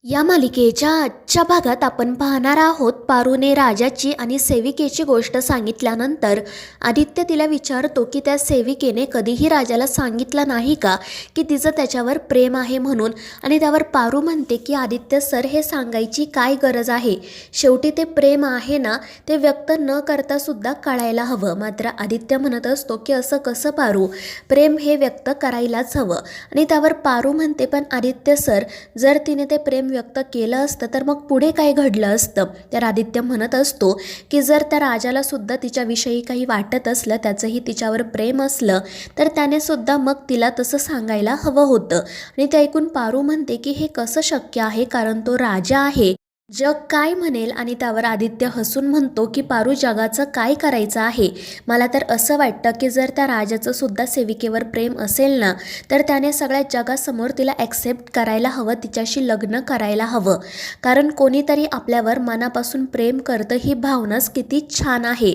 या मालिकेच्या आजच्या भागात आपण पाहणार आहोत पारूने राजाची आणि सेविकेची गोष्ट सांगितल्यानंतर आदित्य तिला विचारतो की त्या सेविकेने कधीही राजाला सांगितलं नाही का की तिचं त्याच्यावर प्रेम आहे म्हणून. आणि त्यावर पारू म्हणते की आदित्य सर, हे सांगायची काय गरज आहे, शेवटी ते प्रेम आहे ना, ते व्यक्त न करता सुद्धा कळायला हवं. मात्र आदित्य म्हणत असतो की असं कसं पारू, प्रेम हे व्यक्त करायलाच हवं. आणि त्यावर पारू म्हणते पण आदित्य सर, जर तिने ते प्रेम व्यक्त केलं असतं तर मग पुढे काय घडलं असतं. तर आदित्य म्हणत असतो की जर त्या राजाला सुद्धा तिच्याविषयी काही वाटत असलं, त्याचंही तिच्यावर प्रेम असलं, तर त्याने सुद्धा मग तिला तसं सांगायला हवं होतं. आणि ते ऐकून पारू म्हणते की हे कसं शक्य आहे, कारण तो राजा आहे, जग काय म्हणेल. आणि त्यावर आदित्य हसून म्हणतो की पारू, जगाचं काय करायचं आहे. मला तर असं वाटतं की जर त्या राजाचं सुद्धा सेविकेवर प्रेम असेल ना, तर त्याने सगळ्या जगासमोर तिला ॲक्सेप्ट करायला हवं, तिच्याशी लग्न करायला हवं. कारण कोणीतरी आपल्यावर मनापासून प्रेम करतं, ही भावनाच किती छान आहे.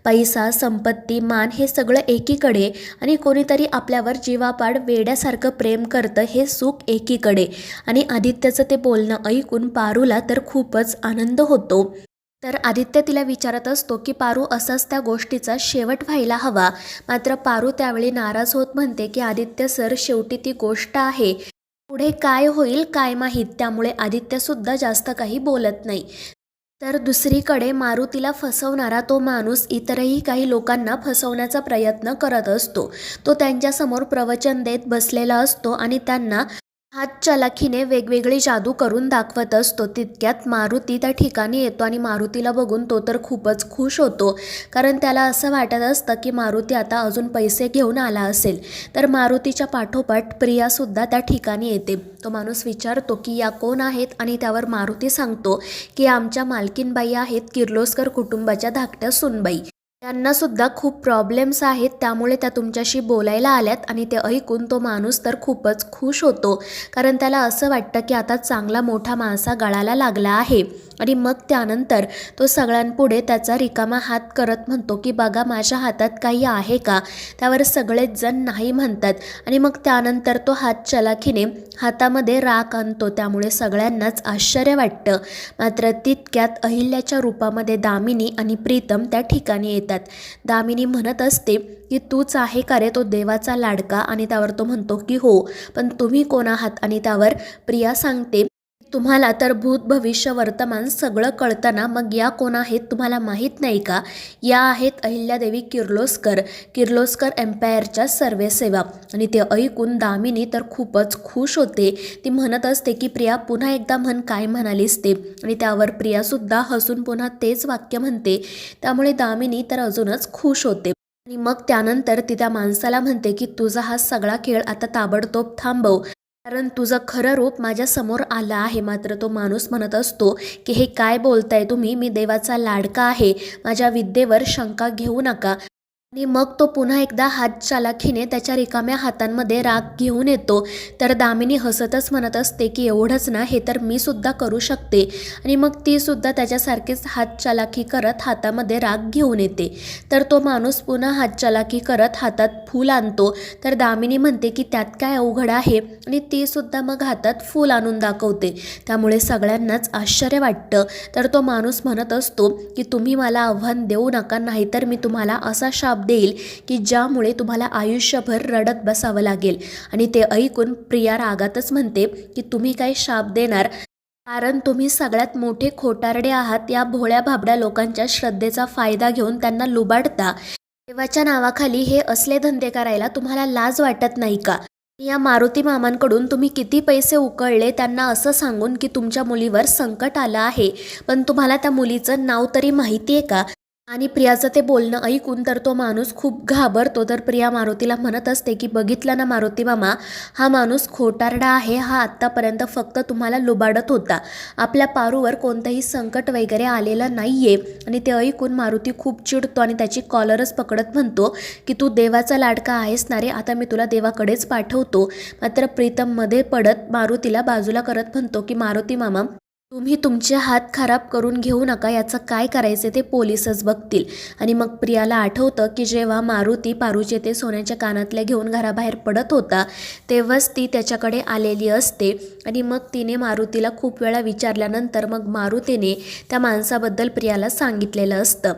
पैसा, संपत्ती, मान हे सगळं एकीकडे, आणि कोणीतरी आपल्यावर जीवापाड वेड्यासारखं प्रेम करतं, हे सुख एकीकडे. आणि आदित्यचं ते बोलणं ऐकून पारूला तर खूपच आनंद होतो. तर आदित्य तिला विचारत असतो की पारू, असाच त्या गोष्टीचा शेवट व्हायला हवा. मात्र पारू त्यावेळी नाराज होत म्हणते की आदित्य सर, शेवटी ती गोष्ट आहे, पुढे काय होईल काय माहीत. त्यामुळे आदित्यसुद्धा जास्त काही बोलत नाही. तर दुसरीकडे मारुतीला फसवणारा तो माणूस इतरही काही लोकांना फसवण्याचा प्रयत्न करत असतो. तो त्यांच्यासमोर प्रवचन देत बसलेला असतो आणि त्यांना हातचलाखीने वेगवेगळी जादू करून दाखवत असतो. तितक्यात मारुती त्या ठिकाणी येतो आणि मारुतीला बघून तो तर खूपच खुश होतो, कारण त्याला असं वाटत असतं की मारुती आता अजून पैसे घेऊन आला असेल. तर मारुतीच्या पाठोपाठ प्रियासुद्धा त्या ठिकाणी येते. तो माणूस विचारतो की या कोण आहेत, आणि त्यावर मारुती सांगतो की आमच्या मालकीनबाई आहेत, किर्लोस्कर कुटुंबाच्या धाकट्या सुनबाई. त्यांनासुद्धा खूप प्रॉब्लेम्स आहेत, त्यामुळे त्या तुमच्याशी बोलायला आल्यात. आणि ते ऐकून तो माणूस तर खूपच खुश होतो, कारण त्याला असं वाटतं की आता चांगला मोठा माणसा गळाला लागला आहे. आणि मग त्यानंतर तो सगळ्यांपुढे त्याचा रिकामा हात करत म्हणतो की बघा, माझ्या हातात काही आहे का. त्यावर सगळेच जण नाही म्हणतात. आणि मग त्यानंतर तो हात चलाखीने हातामध्ये राख आणतो, त्यामुळे सगळ्यांनाच आश्चर्य वाटतं. मात्र तितक्यात अहिल्याच्या रूपामध्ये दामिनी आणि प्रीतम त्या ठिकाणी येतात. दामिनी म्हणत असते की तूच आहे का रे तो देवाचा लाडका. आणि त्यावर तो म्हणतो की हो, पण तुम्ही कोण आहात. आणि त्यावर प्रिया सांगते, तुम्हाला तर भूत भविष्य वर्तमान सगळं कळताना मग या कोण आहेत तुम्हाला माहीत नाही का. या आहेत अहिल्यादेवी किर्लोस्कर, किर्लोस्कर एम्पायरच्या सर्वेसेवा. आणि ते ऐकून दामिनी तर खूपच खुश होते. ती म्हणत असते की प्रिया, पुन्हा एकदा म्हण, काय म्हणालीस ते. आणि त्यावर प्रियासुद्धा हसून पुन्हा तेच वाक्य म्हणते. त्यामुळे दामिनी तर अजूनच खुश होते. आणि मग त्यानंतर ती त्या माणसाला म्हणते की तुझा हा सगळा खेळ आता ताबडतोब थांबव, कारण तुझं खरं रूप माझ्या समोर आलं आहे. मात्र तो माणूस म्हणत असतो की हे काय बोलताय तुम्ही, मी देवाचा लाडका आहे, माझ्या विद्येवर शंका घेऊ नका. आणि मग तो पुन्हा एकदा हात चालाखीने त्याच्या रिकाम्या हातांमध्ये राग घेऊन येतो. तर दामिनी हसतच म्हणत असते की एवढंच ना, हे तर मी सुद्धा करू शकते. आणि मग ती सुद्धा त्याच्यासारखीच हात चालाखी करत हातामध्ये राग घेऊन येते. तर तो माणूस पुन्हा हात चालाखी करत हातात फूल आणतो. तर दामिनी म्हणते की त्यात काय अवघड आहे, आणि ती सुद्धा मग हातात फूल आणून दाखवते. त्यामुळे सगळ्यांनाच आश्चर्य वाटतं. तर तो माणूस म्हणत असतो की तुम्ही मला आव्हान देऊ नका, नाहीतर मी तुम्हाला असा शाप देईल की ज्यामुळे तुम्हाला आयुष्यभर रडत बसावं लागेल. आणि ते ऐकून प्रिया रागातच म्हणते की तुम्ही काय शाप देणार, कारण तुम्ही सगळ्यात मोठे खोटारडे आहात. या भोळ्या भाबड्या लोकांच्या श्रद्धेचा फायदा घेऊन त्यांना लुबाडता. देवाच्या नावाखाली हे असले धंदे करायला तुम्हाला लाज वाटत नाही का. या मारुती मामांकडून तुम्ही किती पैसे उकळले, त्यांना असं सांगून की तुमच्या मुलीवर संकट आलं आहे, पण तुम्हाला त्या मुलीचं नाव तरी माहिती आहे का. आणि प्रियाचं ते बोलणं ऐकून तर तो माणूस खूप घाबरतो. तर प्रिया मारुतीला म्हणत असते की बघितलं ना मारुती मामा, हा माणूस खोटारडा आहे, हा आत्तापर्यंत फक्त तुम्हाला लुबाडत होता, आपल्या पारूवर कोणतंही संकट वगैरे आलेलं नाही आहे. आणि ते ऐकून मारुती खूप चिडतो आणि त्याची कॉलरच पकडत म्हणतो की तू देवाचा लाडका आहेस ना रे, आता मी तुला देवाकडेच पाठवतो. मात्र प्रीतम मध्ये पडत मारुतीला बाजूला करत म्हणतो की मारुती मामा, तुम्ही तुमचे हात खराब करून घेऊ नका, याचं काय करायचं ते पोलीसच बघतील. आणि मग प्रियाला आठवतं की जेव्हा मारुती पारूचे ते सोन्याच्या कानातले घेऊन घराबाहेर पडत होता तेव्हाच ती त्याच्याकडे आलेली असते. आणि मग तिने मारुतीला खूप वेळा विचारल्यानंतर मग मारुतीने त्या माणसाबद्दल प्रियाला सांगितलेलं असतं.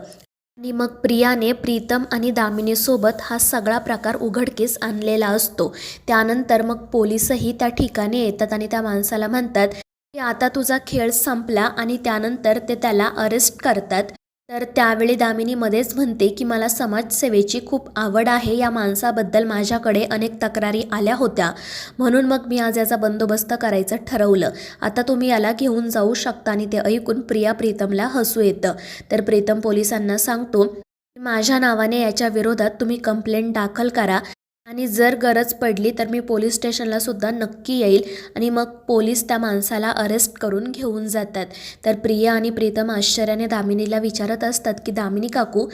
आणि मग प्रियाने प्रीतम आणि दामिनीसोबत हा सगळा प्रकार उघडकीस आणलेला असतो. त्यानंतर मग पोलीसही त्या ठिकाणी येतात आणि त्या माणसाला म्हणतात की आता तुझा खेळ संपला, आणि त्यानंतर ते त्याला अरेस्ट करतात. तर त्यावेळी दामिनी मध्येच म्हणते की मला समाजसेवेची खूप आवड आहे, या माणसाबद्दल माझ्याकडे अनेक तक्रारी आल्या होत्या, म्हणून मग मी आज याचा बंदोबस्त करायचं ठरवलं. आता तुम्ही याला घेऊन जाऊ शकता. आणि ते ऐकून प्रीतमला हसू येतं. तर प्रीतम पोलिसांना सांगतो की माझ्या नावाने याच्या विरोधात तुम्ही कंप्लेंट दाखल करा, आणि जर गरज पडली तर मी पोलीस स्टेशनला सुद्धा नक्की येईल. आणि मग पोलीस त्या माणसाला अरेस्ट करून घेऊन जातात. तर प्रिया आणि प्रीतम आश्चर्याने दामिनीला विचारत असतात की दामिनी काकू,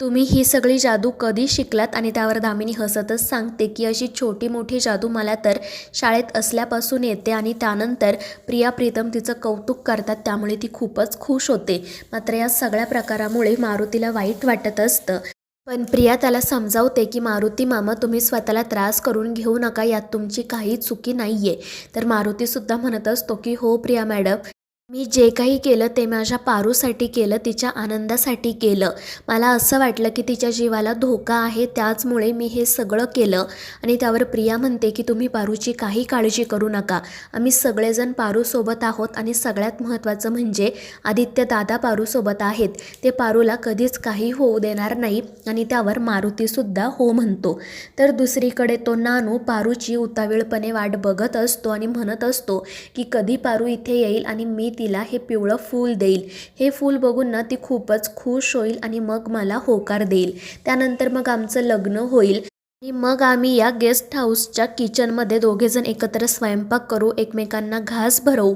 तुम्ही ही सगळी जादू कधी शिकलात? आणि त्यावर दामिनी हसतच सांगते की अशी छोटी मोठी जादू मला तर शाळेत असल्यापासून येते. आणि त्यानंतर प्रिया प्रीतम तिचं कौतुक करतात, त्यामुळे ती खूपच खुश होते. मात्र या सगळ्या प्रकारामुळे मारुतीला वाईट वाटत असतं. पण प्रिया त्याला समजावते की मारुती मामा, तुम्ही स्वतःला त्रास करून घेऊ नका, यात तुमची काही चुकी नाही आहे. तर मारुतीसुद्धा म्हणत असतो की हो प्रिया मॅडम, मी जे काही केलं ते माझ्या पारूसाठी केलं, तिच्या आनंदासाठी केलं. मला असं वाटलं की तिच्या जीवाला धोका आहे, त्याचमुळे मी हे सगळं केलं. आणि त्यावर प्रिया म्हणते की तुम्ही पारूची काही काळजी करू नका, आम्ही सगळेजण पारूसोबत आहोत. आणि सगळ्यात महत्त्वाचं म्हणजे आदित्य दादा पारूसोबत आहेत, ते पारूला कधीच काही होऊ देणार नाही. आणि त्यावर मारुतीसुद्धा हो म्हणतो. तर दुसरीकडे तो नानू पारूची उतावीळपणे वाट बघत असतो आणि म्हणत असतो की कधी पारू इथे येईल आणि मी तिला हे पिवळं फूल देईल. हे फूल बघून ना ती खूपच खुश होईल आणि मग मला होकार देईल. त्यानंतर मग आमचं लग्न होईल आणि मग आम्ही या गेस्ट हाऊसच्या किचनमध्ये दोघेजण एकत्र स्वयंपाक करू, एकमेकांना घास भरवू.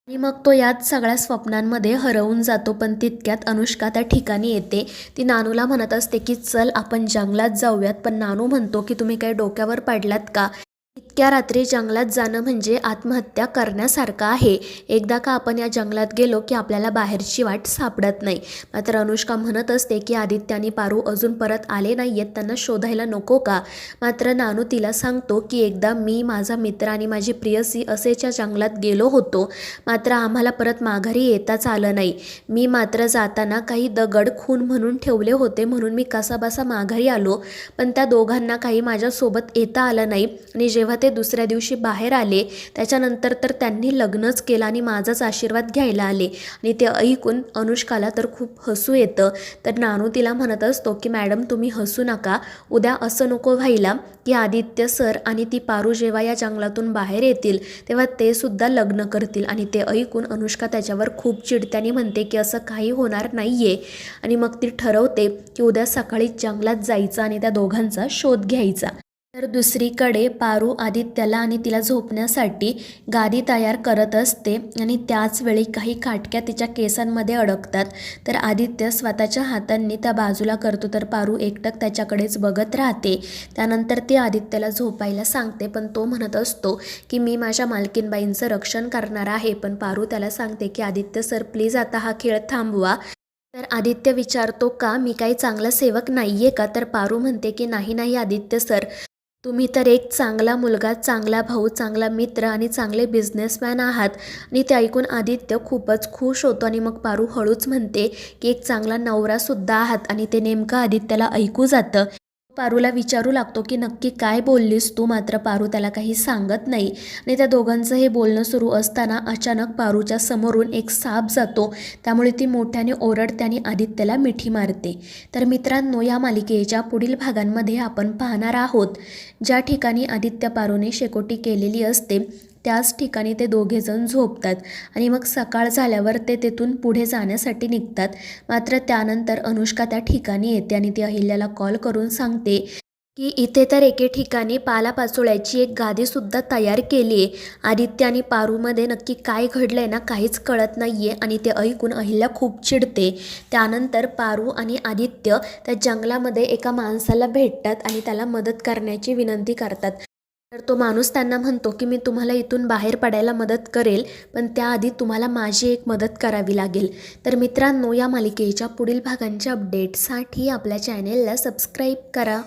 आणि मग तो याच सगळ्या स्वप्नांमध्ये हरवून जातो. पण तितक्यात अनुष्का त्या ठिकाणी येते. ती नानूला म्हणत असते की चल आपण जंगलात जाऊयात. पण नानू म्हणतो की तुम्ही काही डोक्यावर पडलात का? इतक्या रात्री जंगलात जाणं म्हणजे आत्महत्या करण्यासारखं आहे. एकदा का आपण या जंगलात गेलो की आपल्याला बाहेरची वाट सापडत नाही. मात्र अनुष्का म्हणत असते की आदित्य आणि पारू अजून परत आले नाही आहेत, त्यांना शोधायला नको का? मात्र नानू तिला सांगतो की एकदा मी, माझा मित्र आणि माझी प्रियसी असेच्या जंगलात गेलो होतो, मात्र आम्हाला परत माघारी येताच आलं नाही. मी मात्र जाताना काही दगड खून म्हणून ठेवले होते, म्हणून मी कसाबसा माघारी आलो. पण त्या दोघांना काही माझ्यासोबत येता आलं नाही. आणि जेव्हा ते दुसऱ्या दिवशी बाहेर आले त्याच्यानंतर तर त्यांनी लग्नच केलं आणि माझाच आशीर्वाद घ्यायला आले. आणि ते ऐकून अनुष्काला तर खूप हसू येतं. तर नानू तिला म्हणत असतो की मॅडम तुम्ही हसू नका, उद्या असं नको व्हायला की आदित्य सर आणि ती पारू जेव्हा या जंगलातून बाहेर येतील तेव्हा ते सुद्धा लग्न करतील. आणि ते ऐकून अनुष्का त्याच्यावर खूप चिडत्याने म्हणते की असं काही होणार नाही आहे. आणि मग ती ठरवते की उद्या सकाळी जंगलात जायचं आणि त्या दोघांचा शोध घ्यायचा. तर दुसरीकडे पारू आदित्यला आणि तिला झोपण्यासाठी गादी तयार करत असते आणि त्याच वेळी काही काटक्या तिच्या केसांमध्ये अडकतात. तर आदित्य स्वतःच्या हातांनी त्या बाजूला करतो, तर पारू एकटक त्याच्याकडेच बघत राहते. त्यानंतर ती आदित्यला झोपायला सांगते, पण तो म्हणत असतो की मी माझ्या मालकीनबाईंचं रक्षण करणार आहे. पण पारू त्याला सांगते की आदित्य सर प्लीज आता हा खेळ थांबवा. तर आदित्य विचारतो का मी काही चांगला सेवक नाहीये का? तर पारू म्हणते की नाही नाही आदित्य सर, तुम्ही तर एक चांगला मुलगा, चांगला भाऊ, चांगला मित्र आणि चांगले बिझनेसमॅन आहात. आणि ते ऐकून आदित्य खूपच खुश होतो. आणि मग पारू हळूच म्हणते की एक चांगला नवरासुद्धा आहात. आणि ते नेमकं आदित्यला ऐकू जातं. पारूला विचारू लागतो की नक्की काय बोललीस तू? मात्र पारू त्याला काही सांगत नाही. आणि त्या दोघांचं हे बोलणं सुरू असताना अचानक पारूच्या समोरून एक साप जातो, त्यामुळे ती मोठ्याने ओरडते आणि आदित्यला मिठी मारते. तर मित्रांनो, या मालिकेच्या पुढील भागांमध्ये आपण पाहणार आहोत ज्या ठिकाणी आदित्य पारूने शेकोटी केलेली असते त्याच ठिकाणी ते दोघेजण झोपतात. आणि मग सकाळ झाल्यावर ते तेथून पुढे जाण्यासाठी निघतात. मात्र त्यानंतर अनुष्का त्या ठिकाणी येते आणि ती अहिल्याला कॉल करून सांगते की इथे तर एके ठिकाणी पालापाचोळ्याची एक गादीसुद्धा तयार केली आहे. आदित्य आणि पारूमध्ये नक्की काय घडलं आहे ना, काहीच कळत नाही आहे. आणि ते ऐकून अहिल्या खूप चिडते. त्यानंतर पारू आणि आदित्य त्या जंगलामध्ये एका माणसाला भेटतात आणि त्याला मदत करण्याची विनंती करतात. तर तो माणूस त्यांना म्हणतो की मी तुम्हाला इथून बाहेर पडायला मदत करेल, पण त्याआधी तुम्हाला माझी एक मदत करावी लागेल. तर मित्रांनो, या मालिकेच्या पुढील भागांच्या अपडेटसाठी आपल्या चॅनेलला सबस्क्राईब करा.